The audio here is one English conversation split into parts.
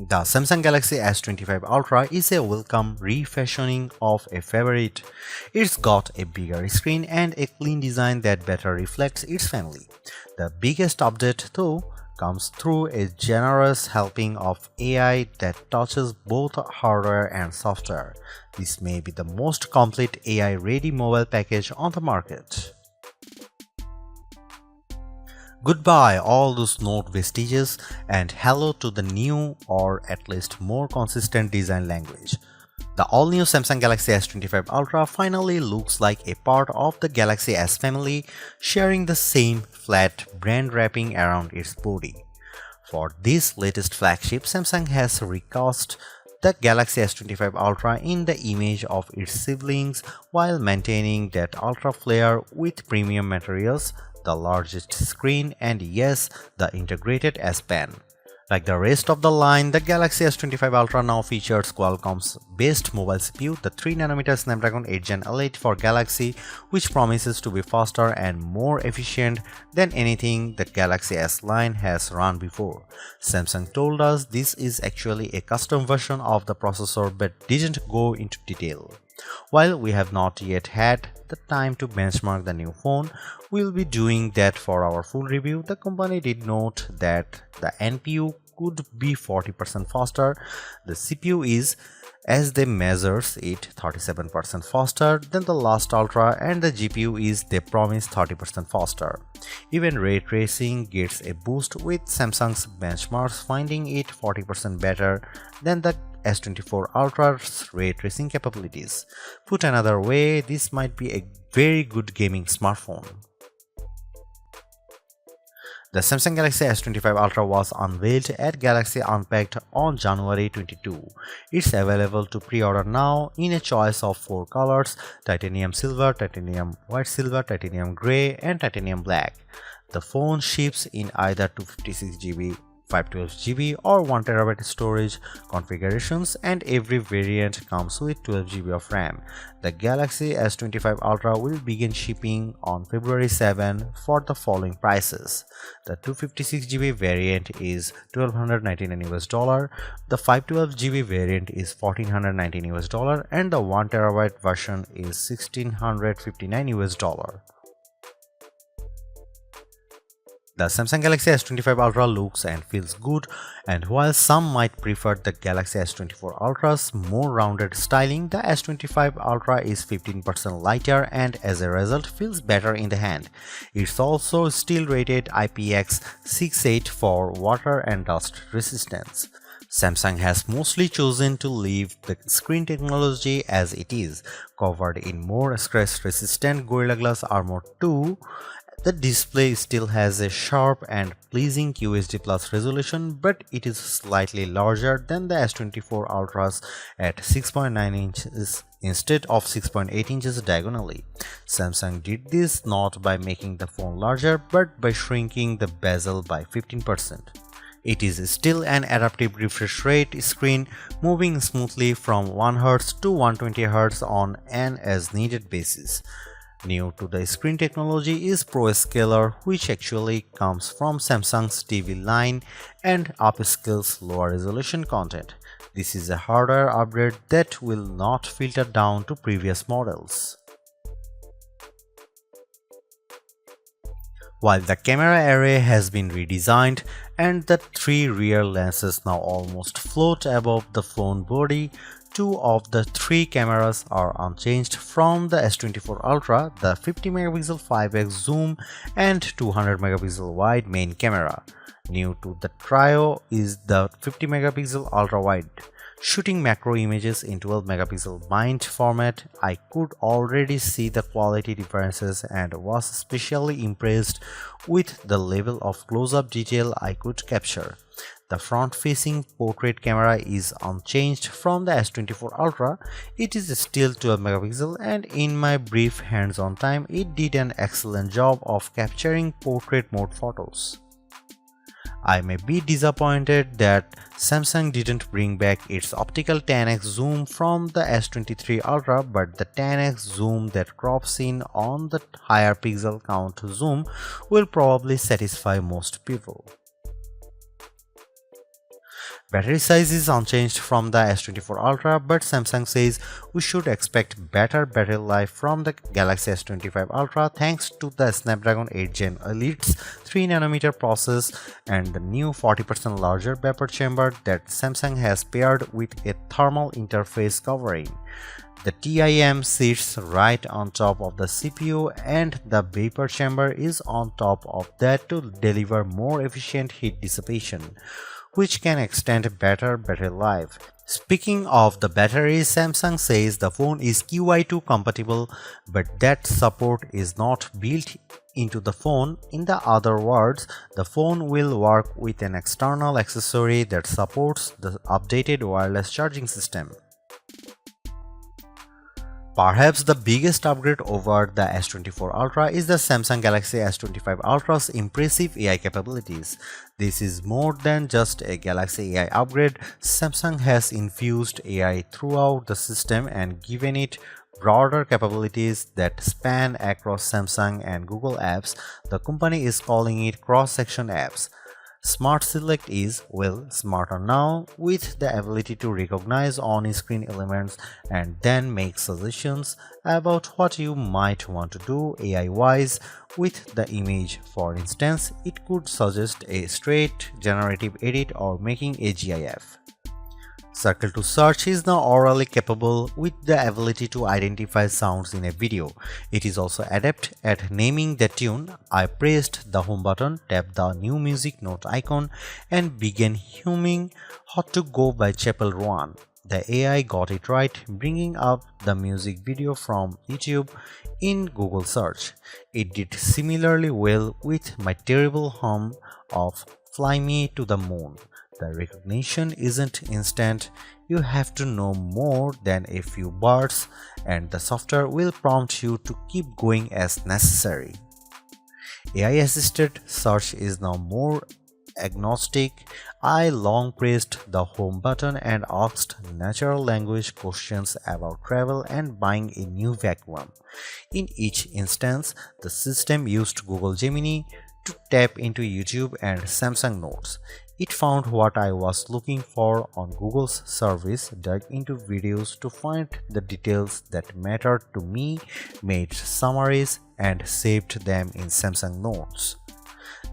The Samsung Galaxy S25 Ultra is a welcome refashioning of a favorite. It's got a bigger screen and a clean design that better reflects its family. The biggest update, though, comes through a generous helping of AI that touches both hardware and software. This may be the most complete AI-ready mobile package on the market. Goodbye all those Note vestiges and hello to the new or at least more consistent design language. The all-new Samsung Galaxy S25 Ultra finally looks like a part of the Galaxy S family, sharing the same flat brand wrapping around its body. For this latest flagship, Samsung has recast the Galaxy S25 Ultra in the image of its siblings while maintaining that ultra flare with premium materials, the largest screen, and yes, the integrated S Pen. Like the rest of the line, the Galaxy S25 Ultra now features Qualcomm's best mobile CPU, the 3nm Snapdragon 8 Gen L8 for Galaxy, which promises to be faster and more efficient than anything the Galaxy S line has run before. Samsung told us this is actually a custom version of the processor but didn't go into detail. While we have not yet had the time to benchmark the new phone, we'll be doing that for our full review. The company did note that the NPU could be 40% faster. The CPU is, as they measures it, 37% faster than the last Ultra, and the GPU is, they promise, 30% faster. Even ray tracing gets a boost, with Samsung's benchmarks finding it 40% better than the S24 Ultra's ray tracing capabilities. Put another way, this might be a very good gaming smartphone. The Samsung Galaxy S25 Ultra was unveiled at Galaxy Unpacked on January 22. It's available to pre-order now in a choice of 4 colors: titanium silver, titanium white silver, titanium grey, and titanium black. The phone ships in either 256GB, 512GB or 1TB storage configurations, and every variant comes with 12GB of RAM. The Galaxy S25 Ultra will begin shipping on February 7 for the following prices. The 256GB variant is $1,299, the 512GB variant is $1,419, and the 1TB version is $1,659. The Samsung Galaxy S25 Ultra looks and feels good, and while some might prefer the Galaxy S24 Ultra's more rounded styling, the S25 Ultra is 15% lighter and as a result feels better in the hand. It's also still rated IPX68 for water and dust resistance. Samsung has mostly chosen to leave the screen technology as it is, covered in more scratch-resistant Gorilla Glass Armor 2. The display still has a sharp and pleasing QHD+ resolution, but it is slightly larger than the S24 Ultra's at 6.9 inches instead of 6.8 inches diagonally. Samsung did this not by making the phone larger, but by shrinking the bezel by 15%. It is still an adaptive refresh rate screen, moving smoothly from 1Hz to 120Hz on an as-needed basis. New to the screen technology is ProScaler, which actually comes from Samsung's TV line and upscales lower resolution content. This is a hardware upgrade that will not filter down to previous models. While the camera array has been redesigned and the 3 rear lenses now almost float above the phone body, 2 of the 3 cameras are unchanged from the S24 Ultra, the 50MP 5x zoom and 200MP wide main camera. New to the trio is the 50MP ultra wide. Shooting macro images in 12MP bind format, I could already see the quality differences and was especially impressed with the level of close-up detail I could capture. The front-facing portrait camera is unchanged from the S24 Ultra. It is still 12MP, and in my brief hands-on time, it did an excellent job of capturing portrait mode photos. I may be disappointed that Samsung didn't bring back its optical 10x zoom from the S23 Ultra, but the 10x zoom that crops in on the higher pixel count zoom will probably satisfy most people. Battery size is unchanged from the S24 Ultra, but Samsung says we should expect better battery life from the Galaxy S25 Ultra thanks to the Snapdragon 8 Gen Elite's 3nm process and the new 40% larger vapor chamber that Samsung has paired with a thermal interface covering. The TIM sits right on top of the CPU and the vapor chamber is on top of that to deliver more efficient heat dissipation, which can extend better battery life. Speaking of the battery, Samsung says the phone is QI2 compatible, but that support is not built into the phone. In the other words, the phone will work with an external accessory that supports the updated wireless charging system. Perhaps the biggest upgrade over the S24 Ultra is the Samsung Galaxy S25 Ultra's impressive AI capabilities. This is more than just a Galaxy AI upgrade. Samsung has infused AI throughout the system and given it broader capabilities that span across Samsung and Google apps. The company is calling it cross-section apps. Smart Select is, well, smarter now, with the ability to recognize on-screen elements and then make suggestions about what you might want to do AI-wise with the image. For instance, it could suggest a straight generative edit or making a GIF. Circle to Search is now orally capable with the ability to identify sounds in a video. It is also adept at naming the tune. I pressed the home button, tapped the new music note icon, and began humming Hot to Go by Chapel Roan. The AI got it right, bringing up the music video from YouTube in Google search. It did similarly well with my terrible hum of Fly Me to the Moon. The recognition isn't instant. You have to know more than a few words, and the software will prompt you to keep going as necessary. AI-assisted search is now more agnostic. I long pressed the home button and asked natural language questions about travel and buying a new vacuum. In each instance, the system used Google Gemini to tap into YouTube and Samsung Notes. It found what I was looking for on Google's service, dug into videos to find the details that mattered to me, made summaries, and saved them in Samsung Notes.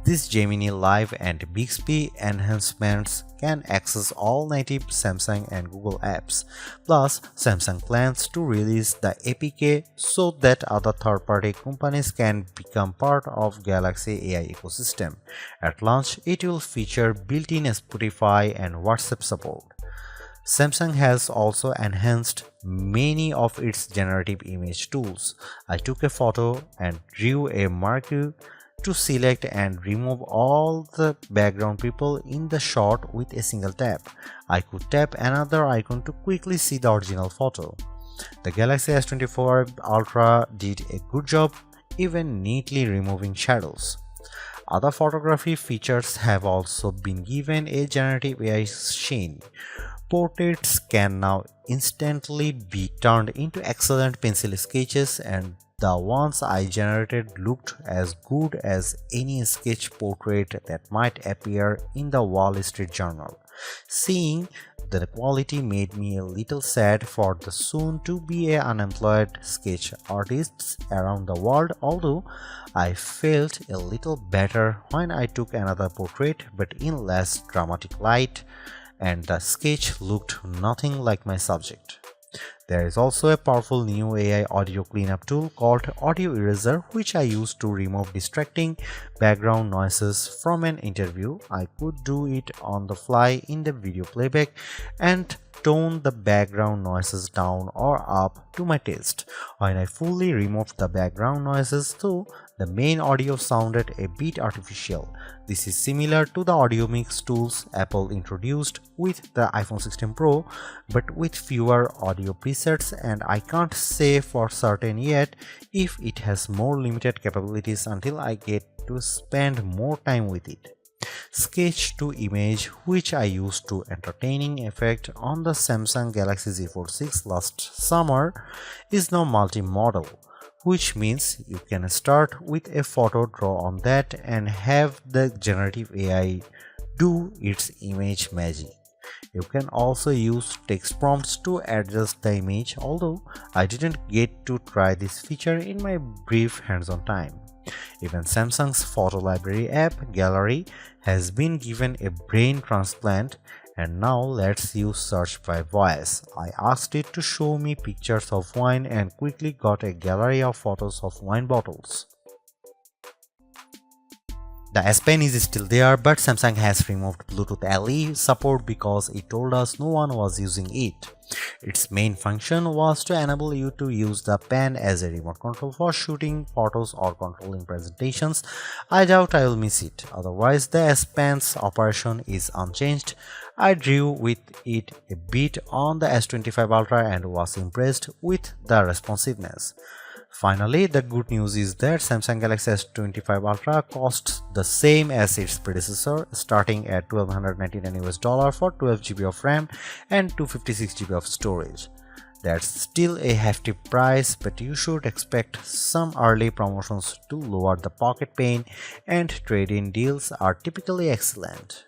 This Gemini Live and Bixby enhancements can access all native Samsung and Google apps. Plus, Samsung plans to release the APK so that other third-party companies can become part of Galaxy AI ecosystem. At launch, it will feature built-in Spotify and WhatsApp support. Samsung has also enhanced many of its generative image tools. I took a photo and drew a marquee to select and remove all the background people in the shot with a single tap. I could tap another icon to quickly see the original photo. The Galaxy S24 Ultra did a good job, even neatly removing shadows. Other photography features have also been given a generative AI sheen. Portraits can now instantly be turned into excellent pencil sketches, and the ones I generated looked as good as any sketch portrait that might appear in the Wall Street Journal. Seeing the quality made me a little sad for the soon-to-be unemployed sketch artists around the world, although I felt a little better when I took another portrait but in less dramatic light, and the sketch looked nothing like my subject. There is also a powerful new AI audio cleanup tool called Audio Eraser, which I use to remove distracting background noises from an interview. I could do it on the fly in the video playback and tone the background noises down or up to my taste. When I fully removed the background noises, though, the main audio sounded a bit artificial. This is similar to the audio mix tools Apple introduced with the iPhone 16 Pro, but with fewer audio presets, and I can't say for certain yet if it has more limited capabilities until I get to spend more time with it. Sketch to image, which I used to entertaining effect on the Samsung Galaxy Z Fold 6 last summer, is now multi-modal, which means you can start with a photo, draw on that, and have the generative AI do its image magic. You can also use text prompts to adjust the image, although I didn't get to try this feature in my brief hands-on time. Even Samsung's photo library app, Gallery, has been given a brain transplant, and now let's use search by voice. I asked it to show me pictures of wine and quickly got a gallery of photos of wine bottles. The S Pen is still there, but Samsung has removed Bluetooth LE support because it told us no one was using it. Its main function was to enable you to use the pen as a remote control for shooting photos or controlling presentations. I doubt I will miss it. Otherwise, the S Pen's operation is unchanged. I drew with it a bit on the S25 Ultra and was impressed with the responsiveness. Finally, the good news is that Samsung Galaxy S25 Ultra costs the same as its predecessor, starting at $1,299 for 12GB of RAM and 256GB of storage. That's still a hefty price, but you should expect some early promotions to lower the pocket pain, and trade-in deals are typically excellent.